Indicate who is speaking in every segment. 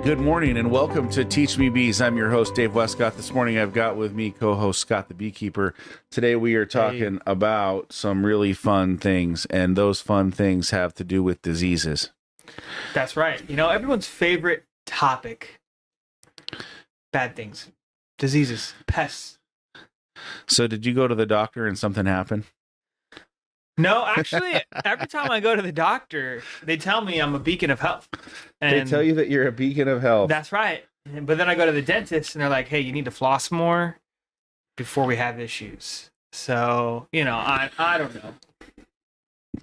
Speaker 1: Good morning and welcome to Teach Me Bees. I'm your host, Dave Wescott. This morning I've got with me co-host Scott the Beekeeper. Today we are talking about some really fun things, and those fun things have to do with diseases.
Speaker 2: That's right. You know, everyone's favorite topic. Bad things. Diseases. Pests.
Speaker 1: So did you go to the doctor and something happened?
Speaker 2: No, actually, every time I go to the doctor, they tell me I'm a beacon of health. And
Speaker 1: They tell you that you're a beacon of health.
Speaker 2: that's right. But then I go to the dentist and they're like, hey, you need to floss more before we have issues. So, you know, I don't know.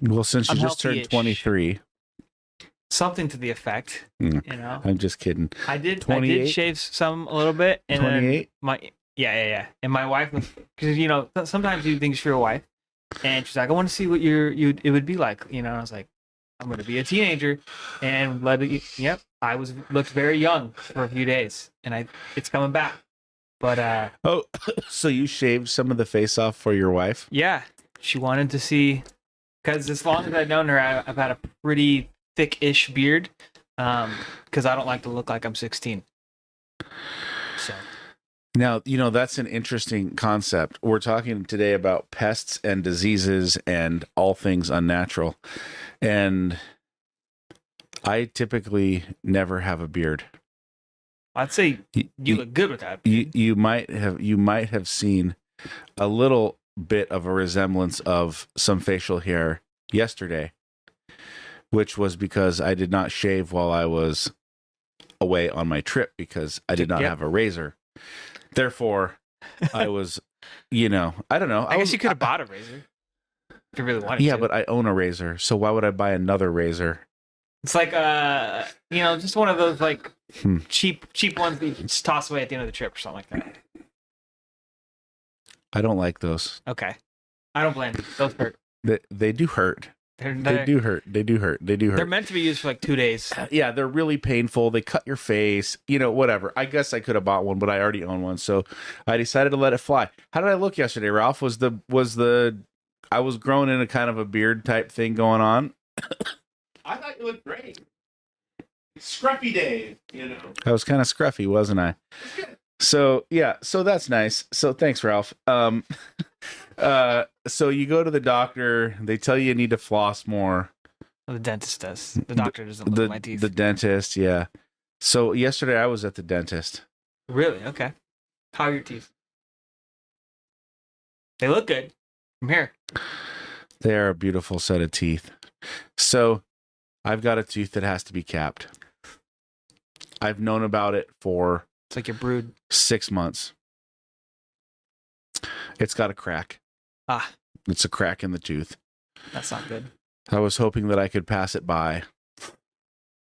Speaker 1: Well, since you
Speaker 2: I'm
Speaker 1: just turned
Speaker 2: healthy-ish.
Speaker 1: 23.
Speaker 2: Something to the effect,
Speaker 1: Mm.
Speaker 2: you know.
Speaker 1: I'm just kidding.
Speaker 2: I did
Speaker 1: 28?
Speaker 2: shave some a little bit. And
Speaker 1: 28?
Speaker 2: then yeah. And my wife, because, you know, sometimes you do things for your wife. And she's like, I want to see what it would be like, you know. And I was like, I'm going to be a teenager, and I looked very young for a few days, and it's coming back. But
Speaker 1: Oh, so you shaved some of the face off for your wife?
Speaker 2: yeah, she wanted to see, because as long as I've known her, I've had a pretty thick-ish beard, because I don't like to look like I'm 16. So.
Speaker 1: Now, you know, that's an interesting concept. We're talking today about pests and diseases and all things unnatural. And I typically never have a beard.
Speaker 2: I'd say you look good with that.
Speaker 1: You might have seen a little bit of a resemblance of some facial hair yesterday, which was because I did not shave while I was away on my trip because I did not have a razor. Therefore, I was, you know, I don't know.
Speaker 2: I guess you could have bought a razor if you really wanted to.
Speaker 1: Yeah, but I own a razor, so why would I buy another razor?
Speaker 2: It's like, you know, just one of those like cheap ones that you can just toss away at the end of the trip or something like that.
Speaker 1: I don't like those.
Speaker 2: Okay, I don't blame you. Those hurt.
Speaker 1: They do hurt.
Speaker 2: They
Speaker 1: do hurt.
Speaker 2: They're meant to be used for like 2 days.
Speaker 1: Yeah, they're really painful. They cut your face. You know, whatever. I guess I could have bought one, but I already own one, so I decided to let it fly. How did I look yesterday, Ralph? Was I was growing in a kind of a beard type thing going on?
Speaker 3: I thought you looked great. Scruffy Dave, you know.
Speaker 1: I was kind of scruffy, wasn't I? So yeah, so that's nice. So thanks, Ralph. So you go to the doctor. They tell you need to floss more.
Speaker 2: Well, the dentist does. The doctor doesn't look at my teeth.
Speaker 1: The dentist, yeah. So yesterday I was at the dentist.
Speaker 2: Really? Okay. How are your teeth? They look good from here.
Speaker 1: They are a beautiful set of teeth. So I've got a tooth that has to be capped. I've known about it for
Speaker 2: It's like your brood.
Speaker 1: 6 months. It's got a crack.
Speaker 2: Ah,
Speaker 1: It's a crack in the tooth.
Speaker 2: that's not good.
Speaker 1: I was hoping that I could pass it by.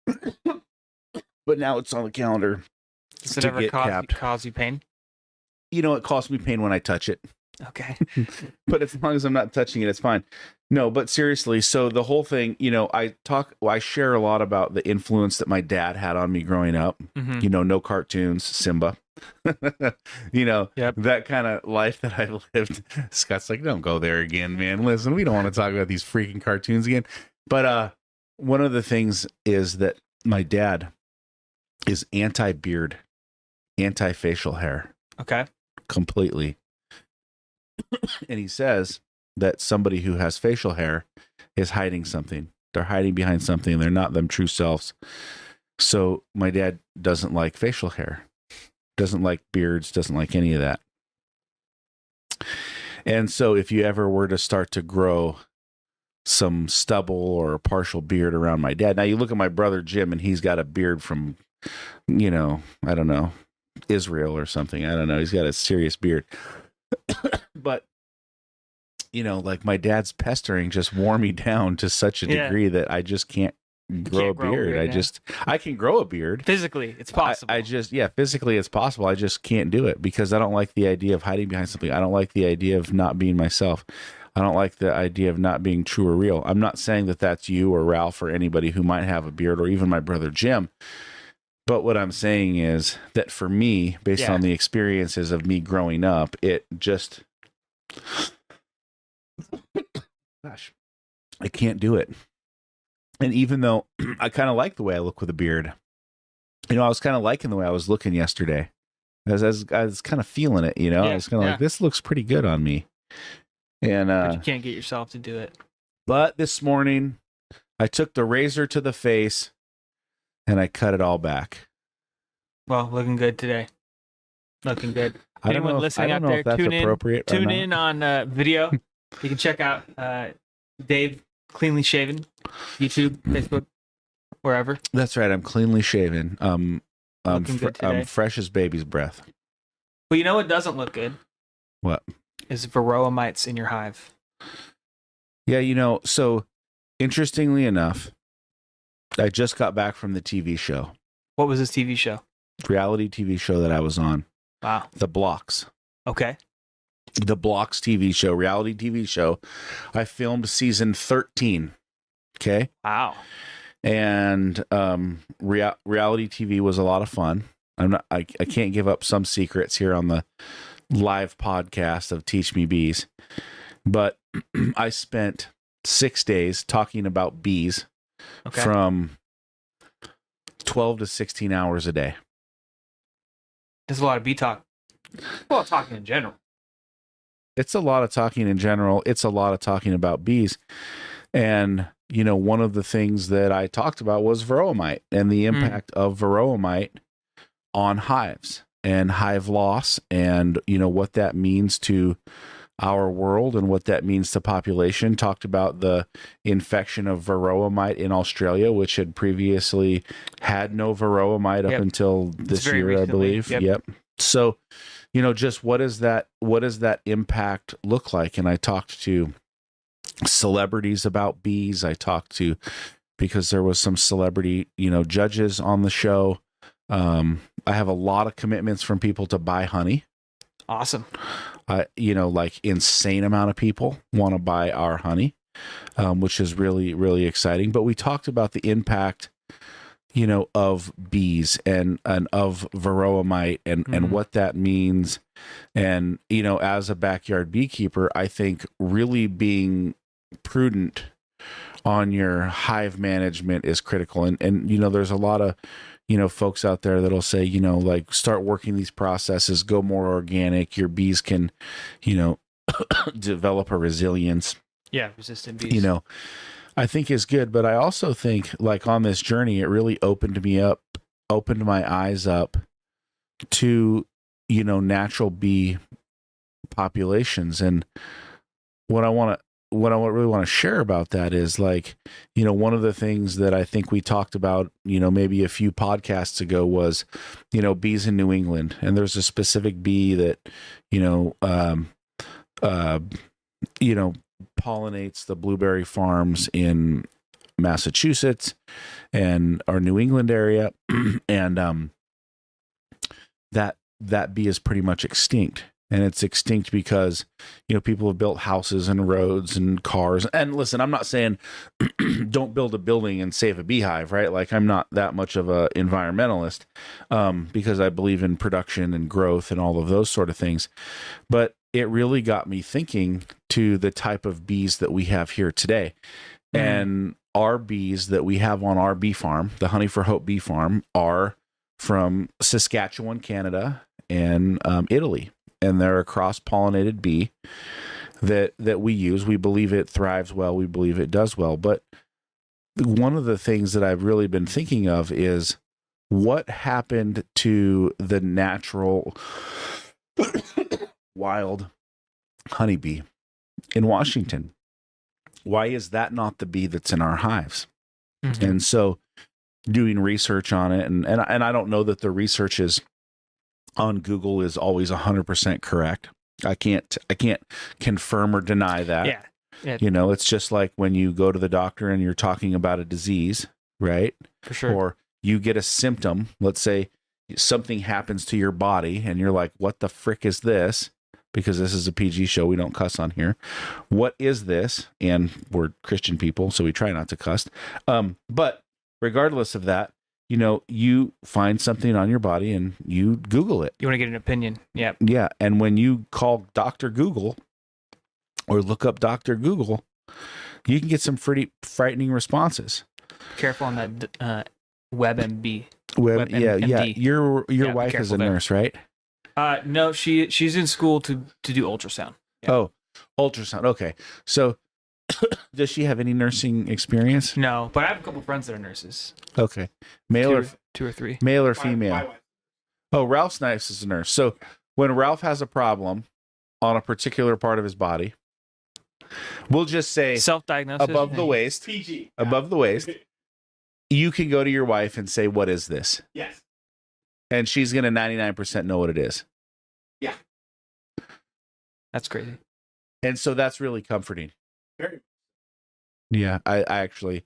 Speaker 1: But now it's on the calendar.
Speaker 2: Does it
Speaker 1: to
Speaker 2: ever
Speaker 1: get capped.
Speaker 2: cause you pain?
Speaker 1: You know, it costs me pain when I touch it.
Speaker 2: Okay.
Speaker 1: But as long as I'm not touching it, it's fine. No, but seriously, so the whole thing, you know, I share a lot about the influence that my dad had on me growing up.
Speaker 2: Mm-hmm.
Speaker 1: You know, no cartoons, Simba. You know,
Speaker 2: Yep.
Speaker 1: that kind of life that I've lived. Scott's like, don't go there again, man. Listen, we don't want to talk about these freaking cartoons again. But one of the things is that my dad is anti-beard, anti-facial hair,
Speaker 2: Okay.
Speaker 1: completely. And he says that somebody who has facial hair is hiding something. They're hiding behind something. They're not them true selves. So my dad doesn't like facial hair, doesn't like beards, doesn't like any of that. And so if you ever were to start to grow some stubble or a partial beard around my dad, now you look at my brother Jim and he's got a beard from, you know, I don't know, Israel or something. I don't know. He's got a serious beard. But, you know, like my dad's pestering just wore me down to such a degree that I just can't grow a beard. I can grow a beard.
Speaker 2: Physically, it's possible.
Speaker 1: Physically it's possible. I just can't do it because I don't like the idea of hiding behind something. I don't like the idea of not being myself. I don't like the idea of not being true or real. I'm not saying that that's you or Ralph or anybody who might have a beard or even my brother Jim. But what I'm saying is that for me, based on the experiences of me growing up, it just, gosh, I can't do it. And even though I kind of like the way I look with a beard, I was kind of liking the way I was looking yesterday. I was kind of feeling it, I
Speaker 2: Yeah,
Speaker 1: was kind of
Speaker 2: yeah.
Speaker 1: like, this looks pretty good on me. And
Speaker 2: But you can't get yourself to do it.
Speaker 1: but this morning I took the razor to the face and I cut it all back.
Speaker 2: Well, looking good today. Looking good. Anyone listening out there,
Speaker 1: if that's
Speaker 2: tune
Speaker 1: appropriate or
Speaker 2: Tune
Speaker 1: not.
Speaker 2: in on video. You can check out Dave Cleanly Shaven, YouTube, Facebook, wherever.
Speaker 1: That's right. I'm cleanly shaven.
Speaker 2: Looking good today.
Speaker 1: I'm fresh as baby's breath.
Speaker 2: But you know what doesn't look good?
Speaker 1: What?
Speaker 2: Is varroa mites in your hive.
Speaker 1: Yeah, so interestingly enough, I just got back from the TV show,
Speaker 2: What was this TV show?
Speaker 1: reality TV show that I was on,
Speaker 2: Wow.
Speaker 1: The Blocks.
Speaker 2: Okay.
Speaker 1: The Blocks TV show, reality TV show. I filmed season 13. Okay.
Speaker 2: Wow.
Speaker 1: And reality TV was a lot of fun. I can't give up some secrets here on the live podcast of Teach Me Bees, but I spent 6 days talking about bees
Speaker 2: Okay.
Speaker 1: from 12 to 16 hours a day.
Speaker 2: There's a lot of bee talk. Well, talking in general.
Speaker 1: It's a lot of talking in general. It's a lot of talking about bees. And, one of the things that I talked about was varroa mite and the impact of varroa mite on hives and hive loss and, what that means to our world and what that means to population. Talked about the infection of varroa mite in Australia, which had previously had no varroa mite up until this
Speaker 2: very
Speaker 1: year,
Speaker 2: recently.
Speaker 1: I believe. Yep. So, just what does that impact look like? And I talked to celebrities about bees. I talked to, because there was some celebrity, judges on the show. I have a lot of commitments from people to buy honey.
Speaker 2: Awesome.
Speaker 1: Like insane amount of people want to buy our honey, which is really, really exciting. But we talked about the impact, of bees and of varroa mite and what that means. And, as a backyard beekeeper, I think really being prudent on your hive management is critical. And there's a lot of, folks out there that'll say, like start working these processes, go more organic. Your bees can, develop a resilience.
Speaker 2: Yeah, resistant bees.
Speaker 1: I think is good. But I also think like on this journey, it really opened my eyes up to, natural bee populations. And what I really want to share about that is like, one of the things that I think we talked about, maybe a few podcasts ago was, bees in New England. And there's a specific bee that, pollinates the blueberry farms in Massachusetts and our New England area. And, that bee is pretty much extinct. And it's extinct because, people have built houses and roads and cars. And listen, I'm not saying don't build a building and save a beehive, right? Like I'm not that much of a environmentalist, because I believe in production and growth and all of those sort of things. But it really got me thinking to the type of bees that we have here today. And our bees that we have on our bee farm, the Honey for Hope bee farm, are from Saskatchewan, Canada, and Italy. And they're a cross-pollinated bee that we use. We believe it thrives well. We believe it does well. But one of the things that I've really been thinking of is what happened to the natural wild honeybee in Washington. Why is that not the bee that's in our hives? Mm-hmm. And so doing research on it, and I don't know that the research is on Google is always 100% correct. I can't confirm or deny that.
Speaker 2: Yeah.
Speaker 1: It's just like when you go to the doctor and you're talking about a disease, right?
Speaker 2: For sure.
Speaker 1: Or you get a symptom. Let's say something happens to your body and you're like, what the frick is this? Because this is a PG show. We don't cuss on here. What is this? And we're Christian people, so we try not to cuss. But regardless of that, you find something on your body and you Google it.
Speaker 2: You want to get an opinion. Yeah.
Speaker 1: Yeah. And when you call Dr. Google or look up Dr. Google, you can get some pretty frightening responses.
Speaker 2: Careful on that WebMD.
Speaker 1: Yeah,
Speaker 2: MD.
Speaker 1: Your
Speaker 2: Yeah, be
Speaker 1: wife is
Speaker 2: careful
Speaker 1: a
Speaker 2: there.
Speaker 1: nurse, right?
Speaker 2: No, she's in school to do ultrasound. Yeah.
Speaker 1: Oh, ultrasound. Okay. So does she have any nursing experience?
Speaker 2: No, but I have a couple friends that are nurses.
Speaker 1: Okay. Male or
Speaker 2: Two or three.
Speaker 1: male or
Speaker 3: My
Speaker 1: female?
Speaker 3: wife.
Speaker 1: Oh, Ralph's nice as a nurse. So when Ralph has a problem on a particular part of his body, we'll just say
Speaker 2: Self-diagnosis.
Speaker 1: above the waist,
Speaker 3: PG.
Speaker 1: above the waist, you can go to your wife and say, "What is this?"
Speaker 3: Yes.
Speaker 1: And she's going to 99% know what it is.
Speaker 2: That's crazy.
Speaker 1: And so that's really comforting.
Speaker 3: Very.
Speaker 1: Yeah, I actually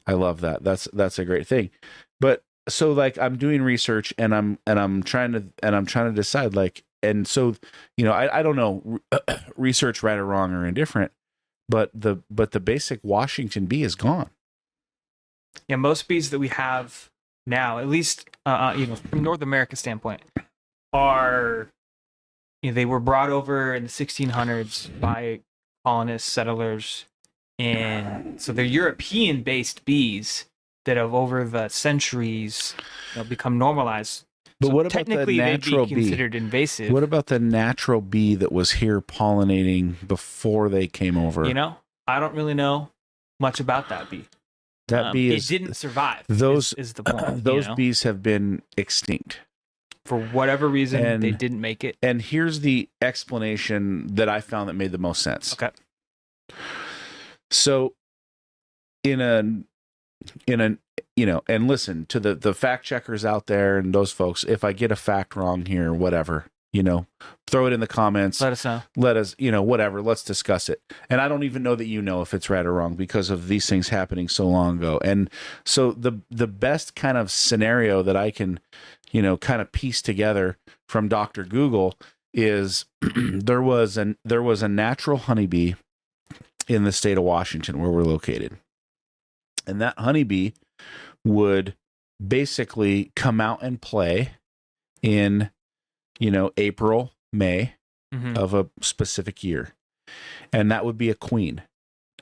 Speaker 1: I love that. That's a great thing. But so like I'm doing research and I'm trying to decide like, and so I don't know research right or wrong or indifferent, but the basic Washington bee is gone.
Speaker 2: Yeah, most bees that we have now, at least from North America standpoint, are they were brought over in the 1600s by colonists, settlers, and so they're European-based bees that have over the centuries become normalized.
Speaker 1: But
Speaker 2: So
Speaker 1: what about the
Speaker 2: technically
Speaker 1: natural
Speaker 2: they'd be considered invasive.
Speaker 1: What about the natural bee that was here pollinating before they came over?
Speaker 2: I don't really know much about that bee.
Speaker 1: That bee is
Speaker 2: it didn't survive.
Speaker 1: those
Speaker 2: is the point.
Speaker 1: those bees have been extinct.
Speaker 2: For whatever reason,
Speaker 1: And-
Speaker 2: they didn't make it.
Speaker 1: And here's the explanation that I found that made the most sense.
Speaker 2: Okay.
Speaker 1: So in a and listen to the fact checkers out there and those folks, if I get a fact wrong here, whatever, throw it in the comments.
Speaker 2: Let us know.
Speaker 1: Let us, whatever, let's discuss it. And I don't even know that if it's right or wrong because of these things happening so long ago. And so the best kind of scenario that I can, kind of piece together from Dr. Google is there was a natural honeybee in the state of Washington where we're located. And that honeybee would basically come out and play in, April, May
Speaker 2: Mhm.
Speaker 1: of a specific year. And that would be a queen.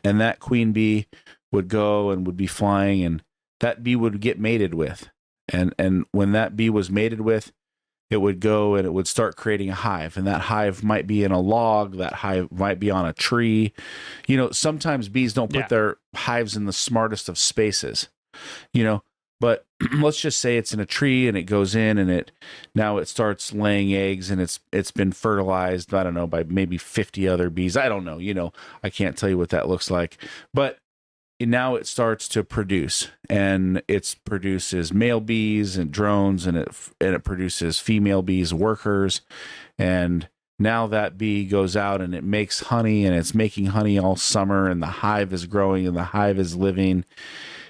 Speaker 1: And that queen bee would go and would be flying, and that bee would get mated with. And when that bee was mated with, it would go and it would start creating a hive. And that hive might be in a log, that hive might be on a tree. Sometimes bees don't put their hives in the smartest of spaces, but let's just say it's in a tree and it goes in and now it starts laying eggs and it's been fertilized, I don't know, by maybe 50 other bees. I don't know, I can't tell you what that looks like, but now it starts to produce, and it produces male bees and drones, and it produces female bees, workers. And now that bee goes out and it makes honey, and it's making honey all summer, and the hive is growing and the hive is living.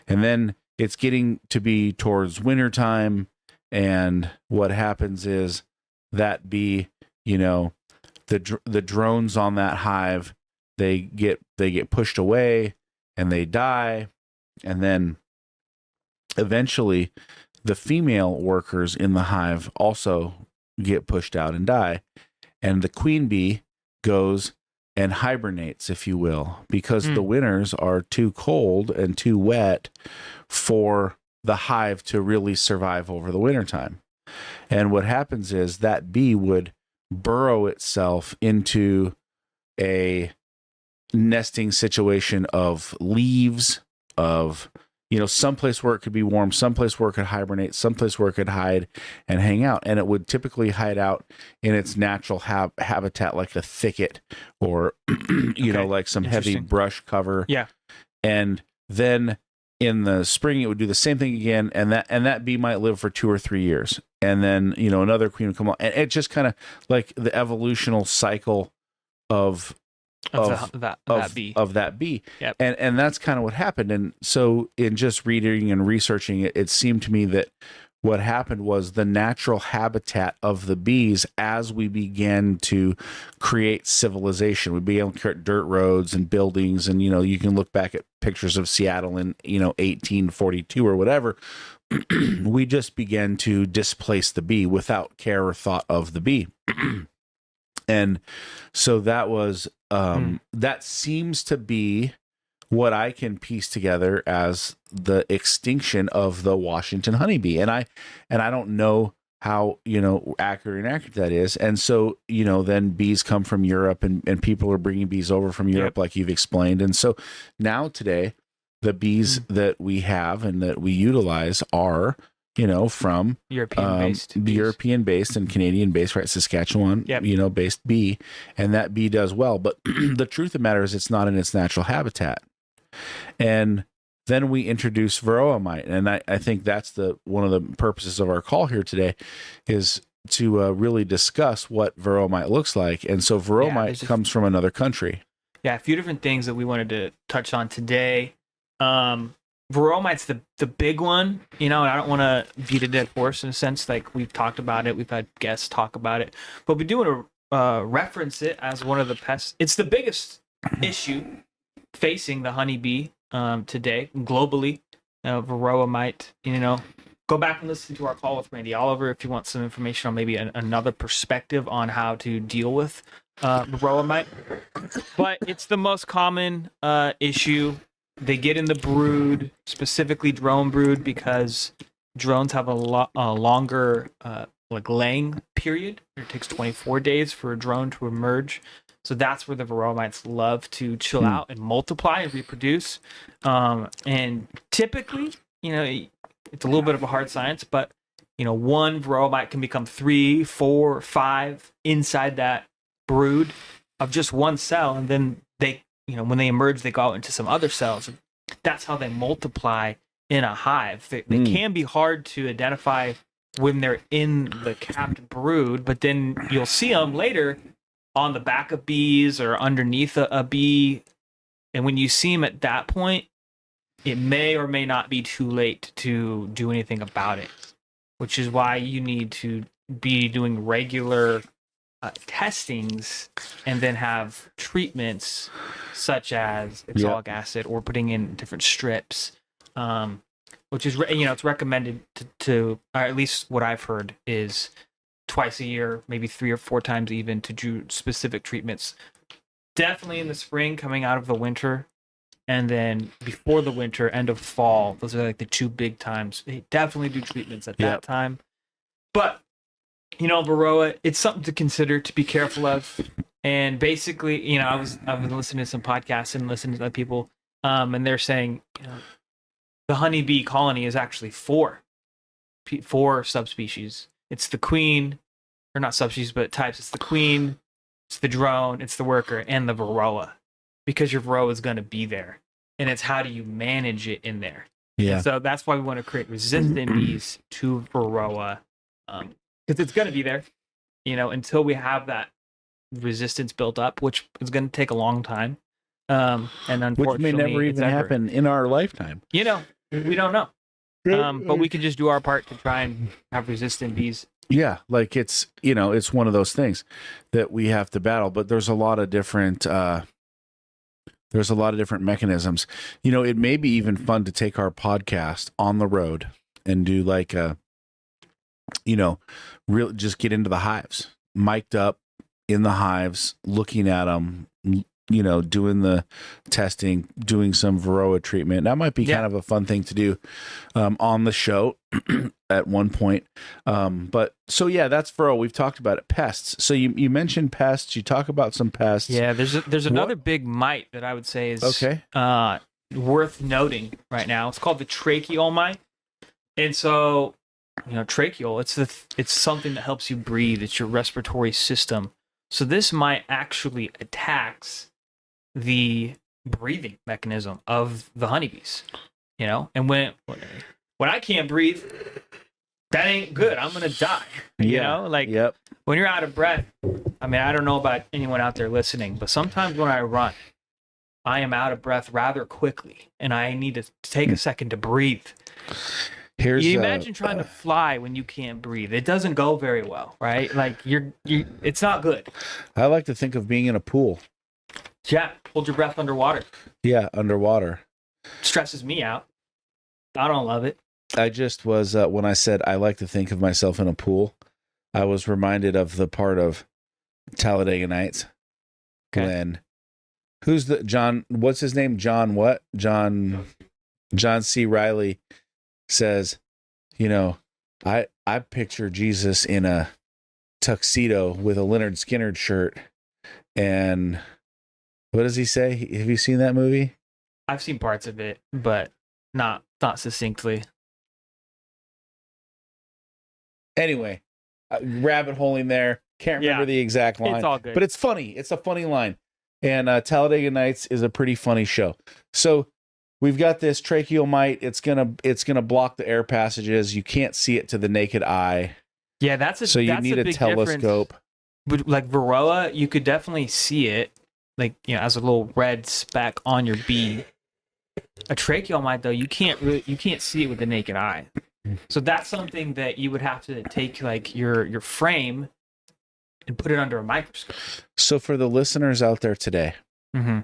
Speaker 1: And then it's getting to be towards wintertime. And what happens is that bee, the drones on that hive, they get pushed away and they die. And then eventually the female workers in the hive also get pushed out and die. And the queen bee goes and hibernates, if you will, because the winters are too cold and too wet for the hive to really survive over the wintertime. And what happens is that bee would burrow itself into a nesting situation of leaves, of someplace where it could be warm, someplace where it could hibernate, someplace where it could hide and hang out. And it would typically hide out in its natural habitat, like a thicket or like some heavy brush cover.
Speaker 2: Yeah.
Speaker 1: And then in the spring it would do the same thing again, and that bee might live for 2 or 3 years, and then another queen would come on, and it just kind of like the evolutional cycle of that bee.
Speaker 2: Yep.
Speaker 1: And that's kind of what happened. And so in just reading and researching it, it seemed to me that what happened was the natural habitat of the bees, as we began to create civilization, we began to create dirt roads and buildings. And, you can look back at pictures of Seattle in, 1842 or whatever. We just began to displace the bee without care or thought of the bee. And so that was, that seems to be what I can piece together as the extinction of the Washington honeybee. And I don't know how, accurate and accurate that is. And so, then bees come from Europe and people are bringing bees over from Europe, like you've explained. And so now today, the bees that we have and that we utilize are, from European-based and Canadian-based, right? Saskatchewan, based bee. And that bee does well. But the truth of the matter is it's not in its natural habitat. And then we introduce varroa mite, and I think that's one of the purposes of our call here today is to really discuss what varroa mite looks like. And so varroa mite comes from another country.
Speaker 2: Yeah, a few different things that we wanted to touch on today. Varroa mite's the big one, and I don't want to beat a dead horse in a sense. Like we've talked about it, we've had guests talk about it, but we do want to reference it as one of the pests. It's the biggest issue facing the honeybee today globally. Varroa mite, go back and listen to our call with Randy Oliver if you want some information on maybe another perspective on how to deal with varroa mite. But it's the most common issue. They get in the brood, specifically drone brood, because drones have a longer laying period. It takes 24 days for a drone to emerge. So that's where the varroa mites love to chill out and multiply and reproduce. And typically, it's a little bit of a hard science, but, one varroa mite can become 3, 4, 5 inside that brood of just one cell. And then they, when they emerge, they go out into some other cells. That's how they multiply in a hive. They can be hard to identify when they're in the capped brood, but then you'll see them later on the back of bees or underneath a bee. And when you see them at that point, it may or may not be too late to do anything about it, which is why you need to be doing regular testings and then have treatments such as oxalic acid or putting in different strips, which is, it's recommended to, or at least what I've heard is twice a year, maybe 3 or 4 times even, to do specific treatments. Definitely in the spring, coming out of the winter, and then before the winter, end of fall. Those are like the 2 big times. They definitely do treatments at that time. But, varroa, it's something to consider, to be careful of. And basically, I've been listening to some podcasts and listening to other people, and they're saying, the honeybee colony is actually 4 subspecies. It's the queen, or not subspecies, but types. It's the queen, it's the drone, it's the worker, and the varroa, because your varroa is going to be there. And it's how do you manage it in there? Yeah. And so that's why we want to create resistant bees to varroa, because it's going to be there, until we have that resistance built up, which is going to take a long time. And unfortunately,
Speaker 1: which may never even happen in our lifetime.
Speaker 2: We don't know. But we can just do our part to try and have resistant bees.
Speaker 1: Yeah, like it's one of those things that we have to battle. But there's a lot of different mechanisms. It may be even fun to take our podcast on the road and do like just get into the hives, mic'd up in the hives, looking at them, doing the testing, doing some varroa treatment. That might be kind of a fun thing to do on the show at one point. But so that's varroa. We've talked about it. Pests. So you mentioned pests. You talk about some pests.
Speaker 2: Yeah, there's another big mite that I would say is worth noting right now. It's called the tracheal mite. And so, tracheal, it's something that helps you breathe. It's your respiratory system. So this mite actually attacks the breathing mechanism of the honeybees, and when I can't breathe, that ain't good. I'm going to die, when you're out of breath. I mean, I don't know about anyone out there listening, but sometimes when I run, I am out of breath rather quickly and I need to take a second to breathe. You imagine trying to fly when you can't breathe. It doesn't go very well, right? Like it's not good.
Speaker 1: I like to think of being in a pool.
Speaker 2: Yeah, hold your breath underwater.
Speaker 1: Yeah, underwater.
Speaker 2: Stresses me out. I don't love it.
Speaker 1: I just was, when I said I like to think of myself in a pool, I was reminded of the part of Talladega Nights when Who's the John? What's his name? John what? John C. Riley says, you know, I picture Jesus in a tuxedo with a Leonard Skinner shirt. And what does he say? Have you seen that movie?
Speaker 2: I've seen parts of it, but not succinctly.
Speaker 1: Anyway, rabbit holing there. Can't remember the exact line.
Speaker 2: It's all good.
Speaker 1: But it's funny. It's a funny line. And Talladega Nights is a pretty funny show. So we've got this tracheal mite. It's gonna block the air passages. You can't see it to the naked eye.
Speaker 2: Yeah, that's
Speaker 1: so you need a
Speaker 2: big
Speaker 1: telescope.
Speaker 2: Difference. But like varroa, you could definitely see it, like, you know, as a little red speck on your bee. A tracheal mite, though, you can't see it with the naked eye. So that's something that you would have to take like your frame and put it under a microscope.
Speaker 1: So for the listeners out there today,
Speaker 2: mm-hmm.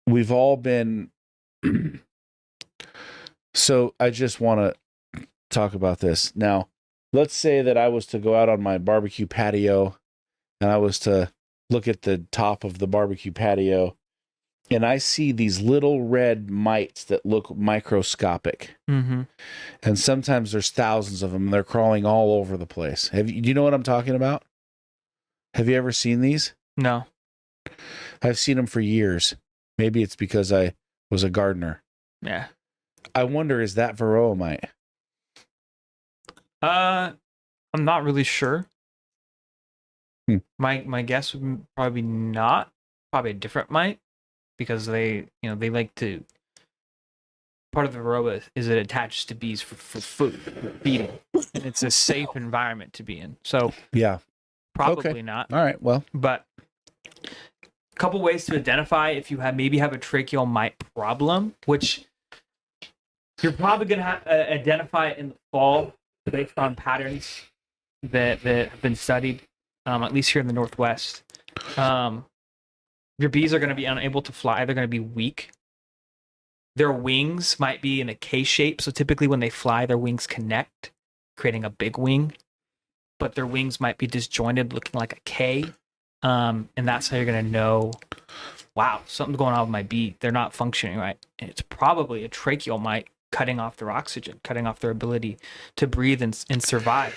Speaker 1: we've all been. So I just want to talk about this now. Let's say that I was to go out on my barbecue patio and I was to look at the top of the barbecue patio and I see these little red mites that look microscopic.
Speaker 2: Mm-hmm.
Speaker 1: And sometimes there's thousands of them and they're crawling all over the place. Do you know what I'm talking about? Have you ever seen these?
Speaker 2: No.
Speaker 1: I've seen them for years. Maybe it's because I was a gardener.
Speaker 2: Yeah. I
Speaker 1: wonder, is that varroa mite?
Speaker 2: I'm not really sure. My guess would probably not. Probably a different mite, because they like to. Part of the varroa is it attaches to bees for food, for feeding, and it's a safe environment to be in. So
Speaker 1: yeah,
Speaker 2: probably not.
Speaker 1: All right, well,
Speaker 2: but a couple ways to identify if you have a tracheal mite problem, which you're probably gonna identify in the fall, based on patterns that have been studied, at least here in the Northwest. Your bees are going to be unable to fly. They're going to be weak. Their wings might be in a K shape. So typically when they fly, their wings connect, creating a big wing. But their wings might be disjointed, looking like a K. And that's how you're going to know, wow, something's going on with my bee. They're not functioning right. And it's probably a tracheal mite cutting off their oxygen, cutting off their ability to breathe and survive.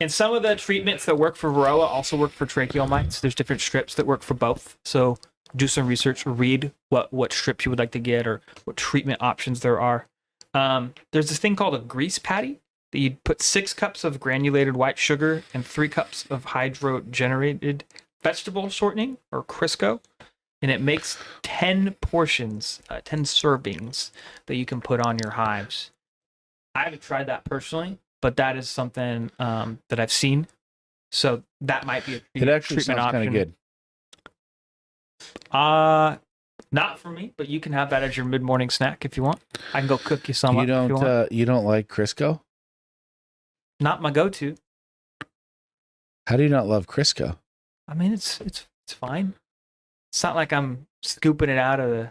Speaker 2: And some of the treatments that work for varroa also work for tracheal mites. There's different strips that work for both. So do some research, read what strips you would like to get or what treatment options there are. There's this thing called a grease patty that you'd put 6 cups of granulated white sugar and 3 cups of hydrogenated vegetable shortening, or Crisco. And it makes 10 portions, 10 servings that you can put on your hives. I haven't tried that personally, but that is something that I've seen. So that might be
Speaker 1: it actually sounds kind of good.
Speaker 2: Not for me, but you can have that as your mid-morning snack if you want. I can go cook you some.
Speaker 1: You don't like Crisco?
Speaker 2: Not my go-to.
Speaker 1: How do you not love Crisco?
Speaker 2: I mean, it's fine. It's not like I'm scooping it out of the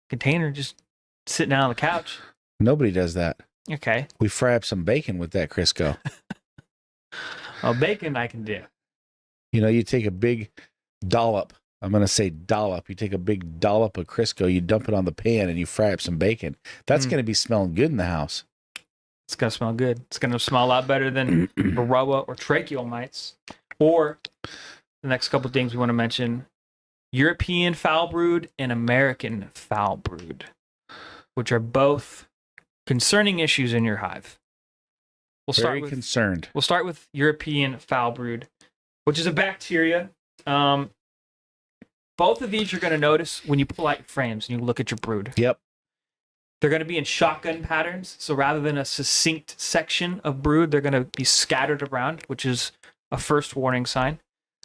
Speaker 2: container, just sitting down on the couch.
Speaker 1: Nobody does that.
Speaker 2: Okay.
Speaker 1: We fry up some bacon with that Crisco.
Speaker 2: Well, bacon I can do.
Speaker 1: You take a big dollop. I'm going to say dollop. You take a big dollop of Crisco, you dump it on the pan, and you fry up some bacon. That's going to be smelling good in the house.
Speaker 2: It's going to smell good. It's going to smell a lot better than varroa or tracheal mites. Or the next couple of things we want to mention, European Foulbrood and American Foulbrood, which are both concerning issues in your hive.
Speaker 1: Very concerned.
Speaker 2: We'll start with European Foulbrood, which is a bacteria. Both of these you're going to notice when you pull out your frames and you look at your brood.
Speaker 1: Yep.
Speaker 2: They're going to be in shotgun patterns. So rather than a succinct section of brood, they're going to be scattered around, which is a first warning sign.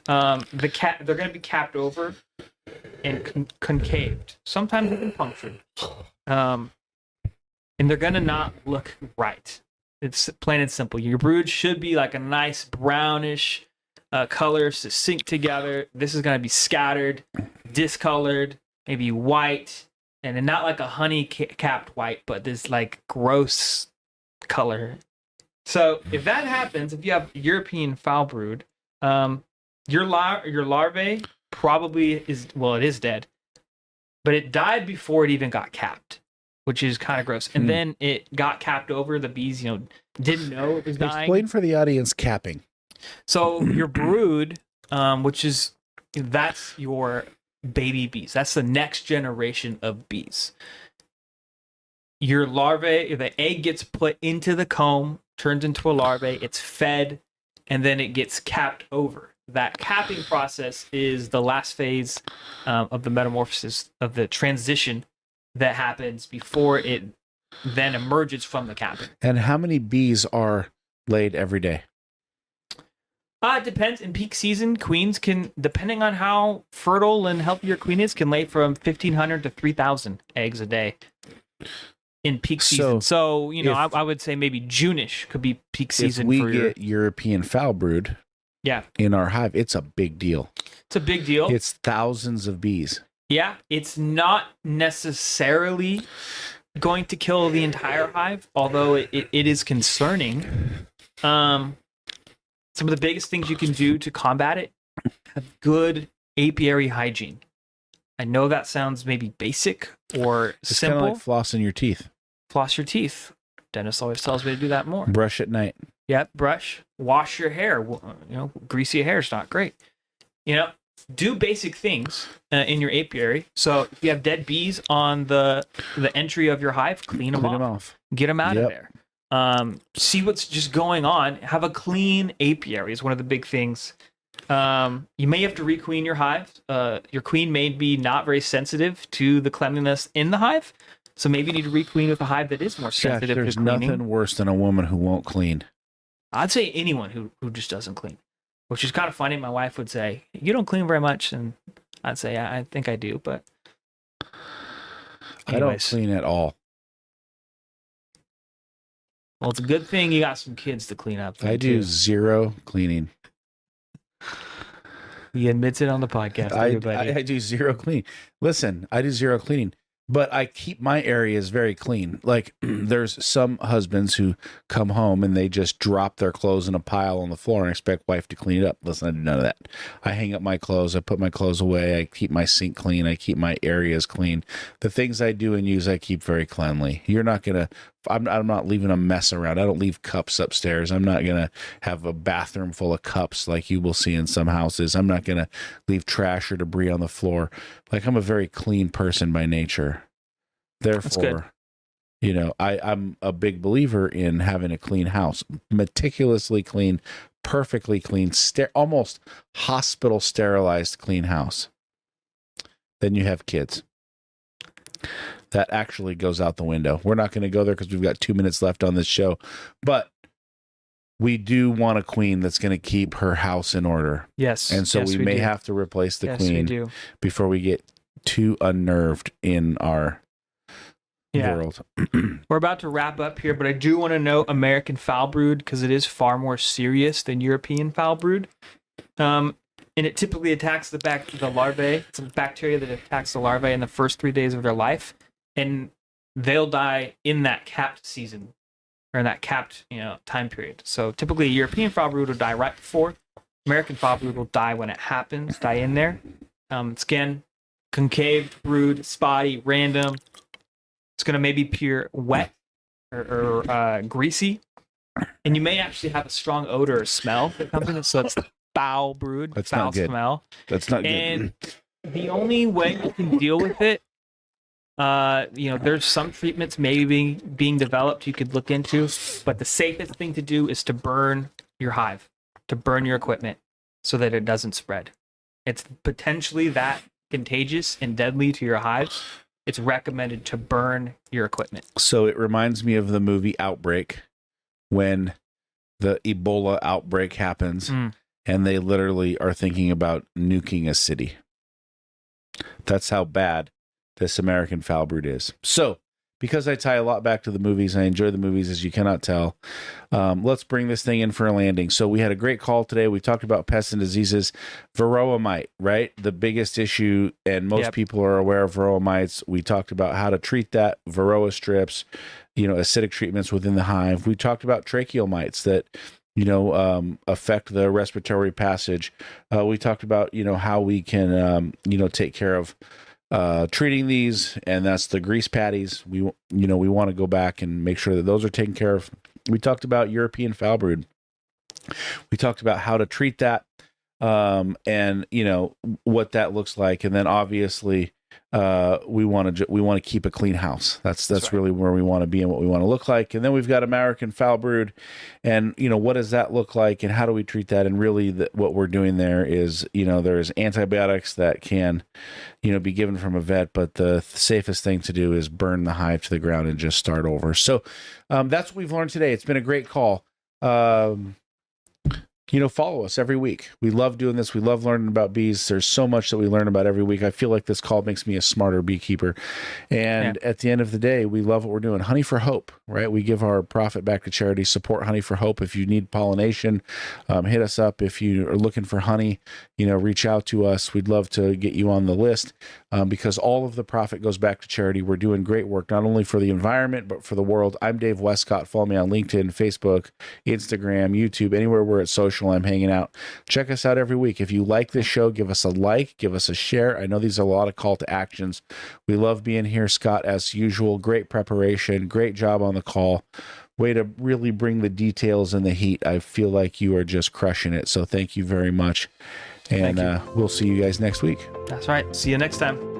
Speaker 2: They're going to be capped over and concaved, sometimes even punctured. And they're going to not look right. It's plain and simple. Your brood should be like a nice brownish color, succinct together. This is going to be scattered, discolored, maybe white, and then not like a honey capped white, but this like gross color. So if that happens, if you have European Foulbrood, your larvae probably is, well, it is dead, but it died before it even got capped, which is kind of gross. And then it got capped over. The bees, didn't know it was dying.
Speaker 1: Explain for the audience capping.
Speaker 2: So your brood, that's your baby bees. That's the next generation of bees. Your larvae, the egg gets put into the comb, turns into a larvae, it's fed, and then it gets capped over. That capping process is the last phase of the metamorphosis, of the transition that happens before it then emerges from the capping.
Speaker 1: And how many bees are laid every day?
Speaker 2: It depends. In peak season, queens can, depending on how fertile and healthy your queen is, can lay from 1,500 to 3,000 eggs a day in peak season. So I would say maybe June-ish could be peak season.
Speaker 1: If we get European Foulbrood in our hive, it's a big deal.
Speaker 2: It's a big deal. It's
Speaker 1: thousands of bees.
Speaker 2: Yeah, it's not necessarily going to kill the entire hive, although it is concerning. Some of the biggest things you can do to combat it: have good apiary hygiene. I know that sounds maybe basic or
Speaker 1: it's
Speaker 2: simple.
Speaker 1: Kind of like flossing your teeth.
Speaker 2: Floss your teeth. Dennis always tells me to do that more.
Speaker 1: Brush at night.
Speaker 2: Yep, brush. Wash your hair. Greasy hair is not great. Do basic things in your apiary. So if you have dead bees on the entry of your hive, clean them off. Get them out of there. See what's just going on. Have a clean apiary is one of the big things. You may have to requeen your hive. Your queen may be not very sensitive to the cleanliness in the hive, so maybe you need to requeen with a hive that is more sensitive
Speaker 1: there's
Speaker 2: to cleaning.
Speaker 1: Nothing worse than a woman who won't clean.
Speaker 2: I'd say anyone who just doesn't clean, which is kind of funny. My wife would say, "You don't clean very much," and I'd say, "I think I do," but anyways.
Speaker 1: I don't clean at all.
Speaker 2: Well, it's a good thing you got some kids to clean up.
Speaker 1: I do zero cleaning.
Speaker 2: He admits it on the podcast.
Speaker 1: I do zero cleaning. Listen, I do zero cleaning, but I keep my areas very clean. Like there's some husbands who come home and they just drop their clothes in a pile on the floor and expect wife to clean it up. Listen, I do none of that. I hang up my clothes. I put my clothes away. I keep my sink clean. I keep my areas clean. The things I do and use, I keep very cleanly. You're not going to, I'm not leaving a mess around. I don't leave cups upstairs. I'm not going to have a bathroom full of cups like you will see in some houses. I'm not going to leave trash or debris on the floor. Like I'm a very clean person by nature. Therefore, I'm a big believer in having a clean house, meticulously clean, perfectly clean, almost hospital sterilized clean house. Then you have kids. That actually goes out the window. We're not going to go there because we've got 2 minutes left on this show, but we do want a queen that's going to keep her house in order.
Speaker 2: Yes.
Speaker 1: And so we may have to replace the
Speaker 2: queen
Speaker 1: before we get too unnerved in our world.
Speaker 2: We're about to wrap up here, but I do want to note American Foulbrood because it is far more serious than European Foulbrood. And it typically attacks the larvae. It's a bacteria that attacks the larvae in the first 3 days of their life, and they'll die in that capped season or in that capped time period. So typically, a European Foulbrood will die right before. American Foulbrood will die when it happens. Die in there. It's again concave brood, spotty, random. It's going to maybe appear wet or greasy, and you may actually have a strong odor or smell that comes in it. So it's foul brood,
Speaker 1: that's
Speaker 2: foul
Speaker 1: not good.
Speaker 2: smell.
Speaker 1: That's not
Speaker 2: and good. And the only way you can deal with it, there's some treatments maybe being developed you could look into, but the safest thing to do is to burn your hive, to burn your equipment so that it doesn't spread. It's potentially that contagious and deadly to your hives. It's recommended to burn your equipment.
Speaker 1: So it reminds me of the movie Outbreak when the Ebola outbreak happens and they literally are thinking about nuking a city. That's how bad this American Foulbrood is. So because I tie a lot back to the movies, I enjoy the movies, as you cannot tell. Let's bring this thing in for a landing. So we had a great call today. We talked about pests and diseases. Varroa mite, right? The biggest issue, and most people are aware of varroa mites. We talked about how to treat that, varroa strips, acidic treatments within the hive. We talked about tracheal mites that affect the respiratory passage. We talked about, how we can, take care of treating these, and that's the grease patties. We want to go back and make sure that those are taken care of. We talked about European Foulbrood. We talked about how to treat that, and what that looks like, and then obviously we want to keep a clean house. That's
Speaker 2: right.
Speaker 1: really where we want to be and what we want to look like. And then we've got American Foulbrood, and what does that look like, and how do we treat that? And really, what we're doing there is, there's antibiotics that can, be given from a vet, but the safest thing to do is burn the hive to the ground and just start over. So that's what we've learned today. It's been a great call. Follow us every week. We love doing this. We love learning about bees. There's so much that we learn about every week. I feel like this call makes me a smarter beekeeper. And at the end of the day, we love what we're doing. Honey for Hope, right? We give our profit back to charity. Support Honey for Hope. If you need pollination, hit us up. If you are looking for honey, reach out to us. We'd love to get you on the list, because all of the profit goes back to charity. We're doing great work, not only for the environment, but for the world. I'm Dave Wescott. Follow me on LinkedIn, Facebook, Instagram, YouTube, anywhere we're at social. I'm hanging out. Check us out every week. If you like this show, give us a like, give us a share. I know these are a lot of call to actions. We love being here, Scott, as usual. Great preparation, great job on the call. Way to really bring the details and the heat. I feel like you are just crushing it. So thank you very much. And we'll see you guys next week.
Speaker 2: That's right. See you next time.